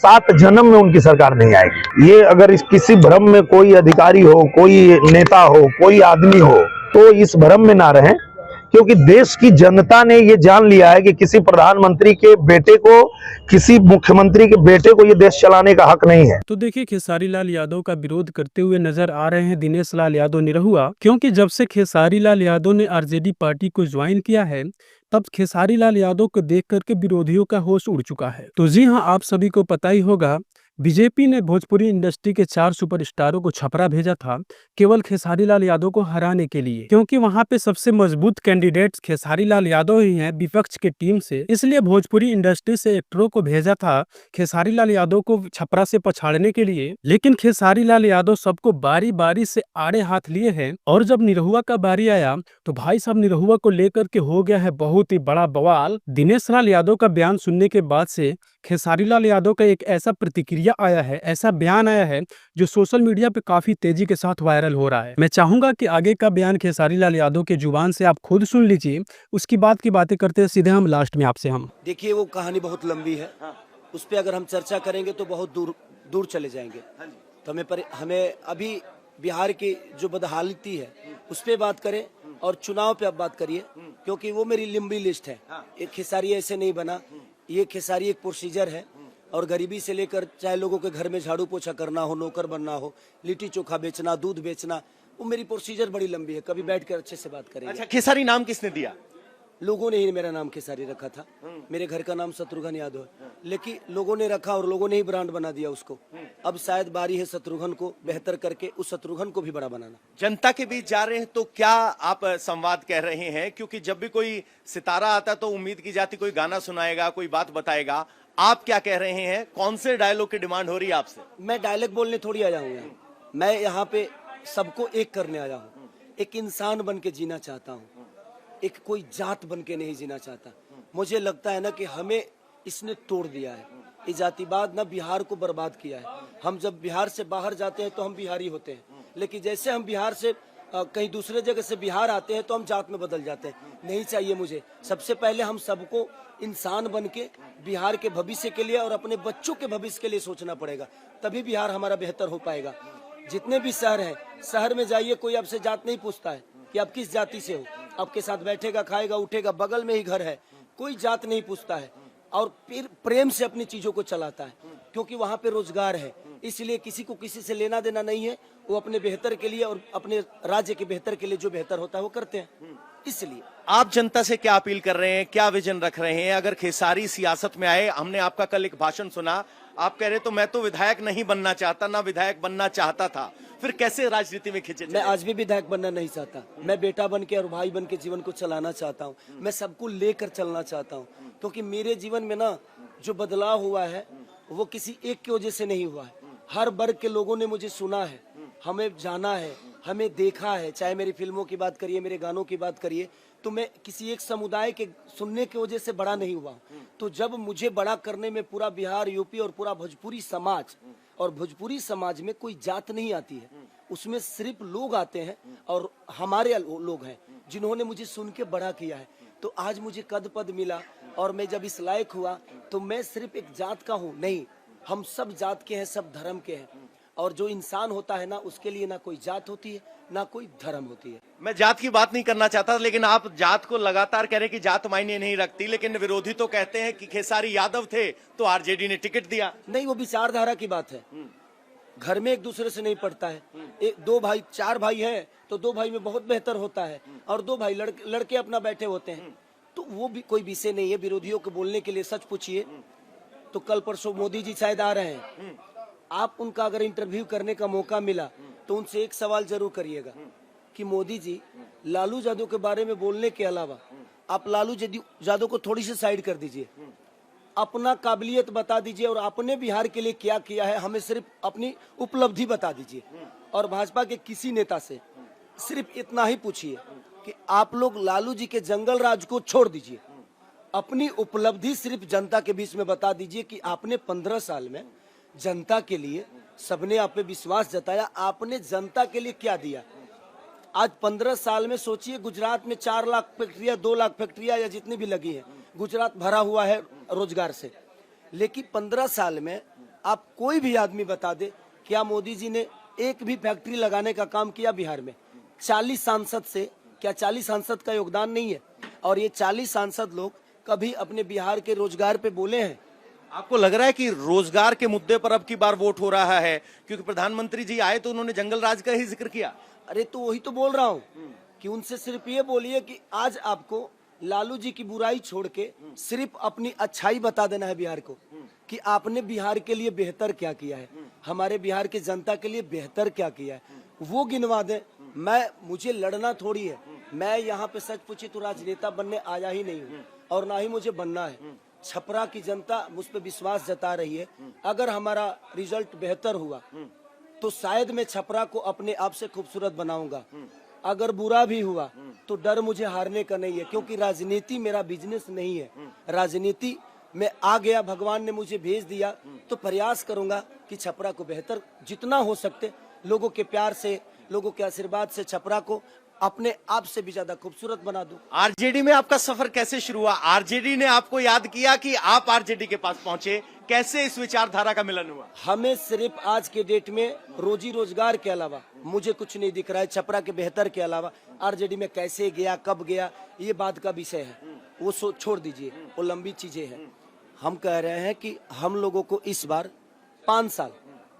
7 जन्म में उनकी सरकार नहीं आएगी। ये अगर इस किसी भ्रम में कोई अधिकारी हो, कोई नेता हो, कोई आदमी हो, तो इस भ्रम में ना रहें, क्योंकि देश की जनता ने ये जान लिया है कि किसी प्रधानमंत्री के बेटे को, किसी मुख्यमंत्री के बेटे को ये देश चलाने का हक नहीं है। तो देखिए, खेसारी लाल यादव का विरोध करते हुए नजर आ रहे हैं दिनेश लाल यादव निरहुआ, क्योंकि जब से खेसारी लाल यादव ने आरजेडी पार्टी को ज्वाइन किया है, तब खेसारी लाल यादव को देख करके विरोधियों का होश उड़ चुका है। तो जी हाँ, आप सभी को पता ही होगा, बीजेपी ने भोजपुरी इंडस्ट्री के 4 सुपरस्टारों को छपरा भेजा था केवल खेसारी लाल यादव को हराने के लिए, क्योंकि वहां पे सबसे मजबूत कैंडिडेट खेसारी लाल यादव ही हैं विपक्ष की टीम से। इसलिए भोजपुरी इंडस्ट्री से एक्टरों को भेजा था खेसारी लाल यादव को छपरा से पछाड़ने के लिए। लेकिन खेसारी लाल यादव सबको बारी बारी से आड़े हाथ लिए हैं, और जब निरहुआ का बारी आया तो भाई साहब निरहुआ को लेकर के हो गया है बहुत ही बड़ा बवाल। दिनेश लाल यादव का बयान सुनने के बाद से खेसारी लाल यादव का एक ऐसा प्रतिक्रिया आया है, ऐसा बयान आया है जो सोशल मीडिया पे काफी तेजी के साथ वायरल हो रहा है। मैं चाहूंगा कि आगे का बयान खेसारी लाल यादव के जुबान से आप खुद सुन लीजिए, उसकी बात की बातें करते हैं सीधे हम लास्ट में आपसे। हम देखिए, वो कहानी बहुत लंबी है, उस पर अगर हम चर्चा करेंगे तो बहुत दूर दूर चले जाएंगे। तो हमें अभी बिहार की जो बदहालती है उस पर बात करें और चुनाव पे आप बात करिए, क्योंकि वो मेरी लंबी लिस्ट है। एक खेसारी ऐसे नहीं बना, ये खेसारी एक प्रोसीजर है, और गरीबी से लेकर चाहे लोगों के घर में झाड़ू पोछा करना हो, नौकर बनना हो, लिट्टी चोखा बेचना, दूध बेचना, वो मेरी प्रोसीजर बड़ी लंबी है। कभी बैठकर अच्छे से बात करेंगे। अच्छा, खेसारी नाम किसने दिया? लोगों ने ही मेरा नाम खेसारी रखा था। मेरे घर का नाम शत्रुघ्न यादव है, लेकिन लोगों ने रखा और लोगों ने ही ब्रांड बना दिया उसको। अब शायद बारी है शत्रुघ्न को बेहतर करके उस शत्रुघ्न को भी बड़ा बनाना। जनता के बीच जा रहे हैं तो क्या आप संवाद कह रहे हैं? क्योंकि जब भी कोई सितारा आता तो उम्मीद की जाती कोई गाना सुनाएगा, कोई बात बताएगा। आप क्या कह रहे हैं? कौन से डायलॉग की डिमांड हो रही है आपसे? मैं डायलॉग बोलने थोड़ी आया हूँ, मैं यहाँ पे सबको एक करने आया हूँ। एक इंसान बन के जीना चाहता हूँ, एक कोई जात बन के नहीं जीना चाहता। मुझे लगता है ना कि हमें इसने तोड़ दिया है, ये जातिवाद ना बिहार को बर्बाद किया है। हम जब बिहार से बाहर जाते हैं तो हम बिहारी होते हैं, लेकिन जैसे हम बिहार से कहीं दूसरे जगह से बिहार आते हैं तो हम जात में बदल जाते हैं। नहीं चाहिए मुझे। सबसे पहले हम सबको इंसान बन के बिहार के भविष्य के लिए और अपने बच्चों के भविष्य के लिए सोचना पड़ेगा, तभी बिहार हमारा बेहतर हो पाएगा। जितने भी शहर हैं, शहर में जाइए, कोई आपसे जात नहीं पूछता है कि आप किस जाति से हो। आपके साथ बैठेगा, खाएगा, उठेगा, बगल में ही घर है, कोई जात नहीं पूछता है, और फिर प्रेम से अपनी चीजों को चलाता है, क्योंकि वहाँ पे रोजगार है। इसलिए किसी को किसी से लेना देना नहीं है, वो अपने बेहतर के लिए और अपने राज्य के बेहतर के लिए जो बेहतर होता है वो करते हैं। इसलिए आप जनता से क्या अपील कर रहे हैं, क्या विजन रख रहे हैं? अगर खेसारी सियासत में आए, हमने आपका कल एक भाषण सुना, आप कह रहे तो मैं तो विधायक नहीं बनना चाहता, ना विधायक बनना चाहता था, फिर कैसे राजनीति में खिंचे? मैं आज भी विधायक बनना नहीं चाहता, मैं बेटा बन के और भाई बन के जीवन को चलाना चाहता हूँ। मैं सबको लेकर चलना चाहता हूँ, क्योंकि मेरे जीवन में ना जो बदलाव हुआ है वो किसी एक की वजह से नहीं हुआ है। हर वर्ग के लोगों ने मुझे सुना है, हमें जाना है, हमें देखा है। चाहे मेरी फिल्मों की बात करिए, मेरे गानों की बात करिए, तो मैं किसी एक समुदाय के सुनने की वजह से बड़ा नहीं हुआ। तो जब मुझे बड़ा करने में पूरा बिहार, यूपी और पूरा भोजपुरी समाज, और भोजपुरी समाज में कोई जात नहीं आती है, उसमें सिर्फ लोग आते हैं, और हमारे लोग हैं जिन्होंने मुझे सुन के बड़ा किया है। तो आज मुझे कद पद मिला, और मैं जब इस लायक हुआ तो मैं सिर्फ एक जात का हूँ नहीं, हम सब जात के हैं, सब धर्म के हैं। और जो इंसान होता है ना, उसके लिए ना कोई जात होती है, ना कोई धर्म होती है। मैं जात की बात नहीं करना चाहता, लेकिन आप जात को लगातार कह रहे कि जात मायने नहीं रखती, लेकिन विरोधी तो कहते हैं कि खेसारी यादव थे तो आरजेडी ने टिकट दिया। नहीं, वो विचारधारा की बात है। घर में एक दूसरे से नहीं पड़ता है। दो भाई, 4 भाई हैं तो 2 भाई में बहुत बेहतर होता है, और 2 भाई लड़के अपना बैठे होते हैं, तो वो भी कोई विषय नहीं है विरोधियों को बोलने के लिए। सच पूछिए तो कल परसों मोदी जी शायद आ रहे हैं, आप उनका अगर इंटरव्यू करने का मौका मिला तो उनसे एक सवाल जरूर करिएगा कि मोदी जी, लालू यादव के बारे में बोलने के अलावा आप लालू यादव को थोड़ी सी साइड कर दीजिए, अपना काबिलियत बता दीजिए, और आपने बिहार के लिए क्या किया है हमें सिर्फ अपनी उपलब्धि बता दीजिए। और भाजपा के किसी नेता से सिर्फ इतना ही पूछिए कि आप लोग लालू जी के जंगल राज को छोड़ दीजिए, अपनी उपलब्धि सिर्फ जनता के बीच में बता दीजिए कि आपने 15 साल में जनता के लिए, सबने आप पे विश्वास जताया, आपने जनता के लिए क्या दिया। आज 15 साल में सोचिए, गुजरात में 4 लाख फैक्ट्रियां, 2 लाख फैक्ट्रियां या जितनी भी लगी हैं, गुजरात भरा हुआ है रोजगार से, लेकिन 15 साल में आप कोई भी आदमी बता दे, क्या मोदी जी ने एक भी फैक्ट्री लगाने का काम किया बिहार में? 40 सांसद से क्या 40 सांसद का योगदान नहीं है? और ये 40 सांसद लोग कभी अपने बिहार के रोजगार पे बोले हैं? आपको लग रहा है कि रोजगार के मुद्दे पर अब की बार वोट हो रहा है? क्योंकि प्रधानमंत्री जी आए तो उन्होंने जंगल राज का ही जिक्र किया। अरे तो वही तो बोल रहा हूँ कि उनसे सिर्फ ये बोलिए कि आज आपको लालू जी की बुराई छोड़ के सिर्फ अपनी अच्छाई बता देना है बिहार को, कि आपने बिहार के लिए बेहतर क्या किया है, हमारे बिहार की जनता के लिए बेहतर क्या किया है, वो गिनवा दे। मुझे लड़ना थोड़ी है, मैं यहाँ पे सच पूछी तो राजनेता बनने आया ही नहीं हूँ और ना ही मुझे बनना है। छपरा की जनता मुझ पे विश्वास जता रही है। अगर हमारा रिजल्ट बेहतर हुआ तो शायद मैं छपरा को अपने आप से खूबसूरत बनाऊंगा। अगर बुरा भी हुआ तो डर मुझे हारने का नहीं है, क्योंकि राजनीति मेरा बिजनेस नहीं है। राजनीति में आ गया, भगवान ने मुझे भेज दिया तो प्रयास करूंगा कि छपरा को बेहतर जितना हो सकते, लोगों के प्यार से, लोगों के आशीर्वाद से छपरा को अपने आप से भी ज्यादा खूबसूरत बना दूं। आरजेडी में आपका सफर कैसे शुरू हुआ? आरजेडी ने आपको याद किया कि आप आरजेडी के पास पहुंचे? कैसे इस विचारधारा का मिलन हुआ? हमें सिर्फ आज के डेट में रोजी रोजगार के अलावा मुझे कुछ नहीं दिख रहा है। छपरा के बेहतर के अलावा आरजेडी में कैसे गया, कब गया, ये बात का विषय है, वो छोड़ दीजिए, वो लंबी चीजें हैं। हम कह रहे हैं कि हम लोगों को इस बार 5 साल,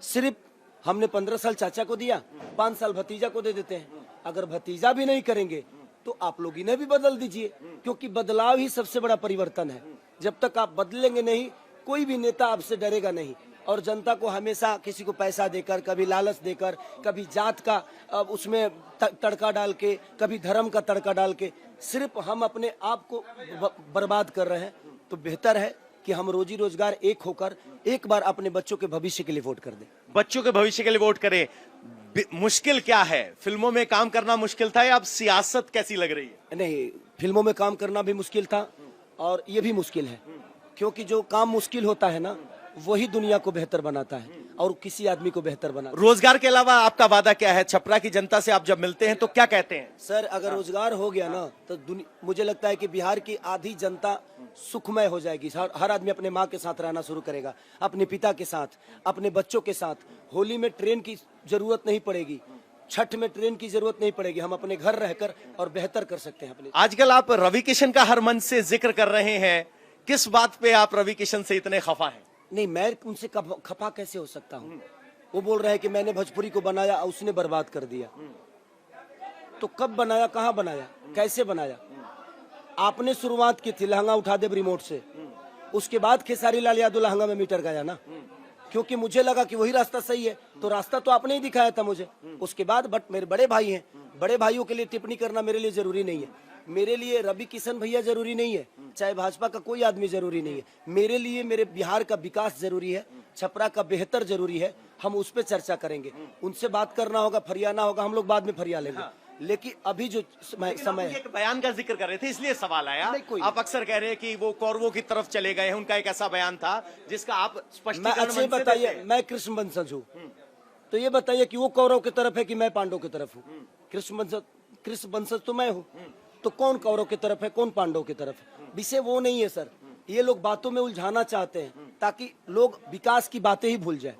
सिर्फ हमने 15 साल चाचा को दिया, 5 साल भतीजा को दे देते हैं। अगर भतीजा भी नहीं करेंगे तो आप लोग इन्हें भी बदल दीजिए, क्योंकि बदलाव ही सबसे बड़ा परिवर्तन है। जब तक आप बदलेंगे नहीं, कोई भी नेता आपसे डरेगा नहीं। और जनता को हमेशा किसी को पैसा देकर, कभी लालच देकर, कभी जात का उसमें तड़का डाल के, कभी धर्म का तड़का डाल के सिर्फ हम अपने आप को बर्बाद कर रहे हैं। तो बेहतर है कि हम रोजी रोजगार एक होकर एक बार अपने बच्चों के भविष्य के लिए वोट कर दें। बच्चों के भविष्य के लिए वोट करें। मुश्किल क्या है? फिल्मों में काम करना मुश्किल था या अब सियासत कैसी लग रही है? नहीं, फिल्मों में काम करना भी मुश्किल था और ये भी मुश्किल है, क्योंकि जो काम मुश्किल होता है ना, वही दुनिया को बेहतर बनाता है और किसी आदमी को बेहतर बनाता है। रोजगार के अलावा आपका वादा क्या है? छपरा की जनता से आप जब मिलते हैं तो क्या कहते हैं? सर, अगर रोजगार हो गया ना तो मुझे लगता है कि बिहार की आधी जनता सुखमय हो जाएगी। हर आदमी अपने माँ के साथ रहना शुरू करेगा, अपने पिता के साथ, अपने बच्चों के साथ। होली में ट्रेन की जरूरत नहीं पड़ेगी, छठ में ट्रेन की जरूरत नहीं पड़ेगी। हम अपने घर रहकर और बेहतर कर सकते हैं अपने। आजकल आप रवि किशन का हर मंच से जिक्र कर रहे हैं, किस बात पे आप रवि किशन से इतने खफा हैं? नहीं, मैं उनसे खफा कैसे हो सकता हूँ? वो बोल रहे हैं कि मैंने भोजपुरी को बनाया, उसने बर्बाद कर दिया। तो कब बनाया, कहाँ बनाया, कैसे बनाया? आपने शुरुआत की थी लहंगा उठा दे रिमोट से, उसके बाद खेसारी लाल यादव लहंगा में मीटर गया ना, क्योंकि मुझे लगा कि वही रास्ता सही है। तो रास्ता तो आपने ही दिखाया था मुझे। उसके बाद बट मेरे बड़े भाई हैं, बड़े भाइयों के लिए टिप्पणी करना मेरे लिए जरूरी नहीं है। मेरे लिए रवि किशन भैया जरूरी नहीं है, चाहे भाजपा का कोई आदमी जरूरी नहीं है। मेरे लिए मेरे बिहार का विकास जरूरी है, छपरा का बेहतर जरूरी है। हम उस पर चर्चा करेंगे, उनसे बात करना होगा, फरियाना होगा, हम लोग बाद में फरिया लेंगे। लेकिन अभी जो समय है, एक बयान का जिक्र कर रहे थे इसलिए सवाल आया। आप अक्सर कह रहे हैं कि वो कौरवों की तरफ चले गए हैं, उनका एक ऐसा बयान था जिसका आप स्पष्टीकरण बताइए। मैं कृष्ण वंशज हूँ, तो ये बताइए कि वो कौरव की तरफ है कि मैं पांडव की तरफ हूँ? कृष्ण वंशज तो मैं हूँ, तो कौन कौरव की तरफ है, कौन पांडव की तरफ है? विषय वो नहीं है सर। ये लोग बातों में उलझाना चाहते हैं ताकि लोग विकास की बातें ही भूल जाएं,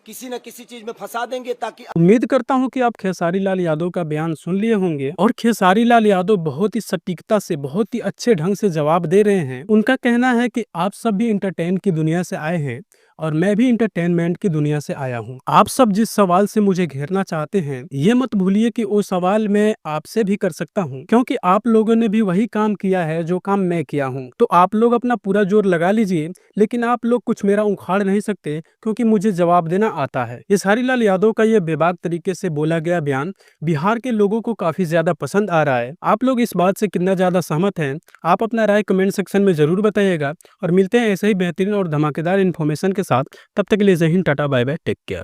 किसी न किसी चीज में फंसा देंगे ताकि। उम्मीद करता हूं कि आप खेसारी लाल यादव का बयान सुन लिए होंगे और खेसारी लाल यादव बहुत ही सटीकता से, बहुत ही अच्छे ढंग से जवाब दे रहे हैं। उनका कहना है कि आप सब भी इंटरटेन की दुनिया से आए हैं और मैं भी इंटरटेनमेंट की दुनिया से आया हूं। आप सब जिस सवाल से मुझे घेरना चाहते हैं, ये मत भूलिए कि वो सवाल मैं आपसे भी कर सकता हूं, क्योंकि आप लोगों ने भी वही काम किया है जो काम मैं किया हूं। तो आप लोग अपना पूरा जोर लगा लीजिए, लेकिन आप लोग कुछ मेरा उखाड़ नहीं सकते, क्योंकि मुझे जवाब देना आता है। खेसारी लाल यादव का ये बेबाक तरीके से बोला गया बयान बिहार के लोगों को काफी ज्यादा पसंद आ रहा है। आप लोग इस बात से कितना ज्यादा सहमत हैं, आप अपना राय कमेंट सेक्शन में जरूर बताइएगा। और मिलते हैं ऐसे ही बेहतरीन और धमाकेदार इन्फॉर्मेशन के साथ। तब तक के लिए जय Hind, tata, bye bye, take care.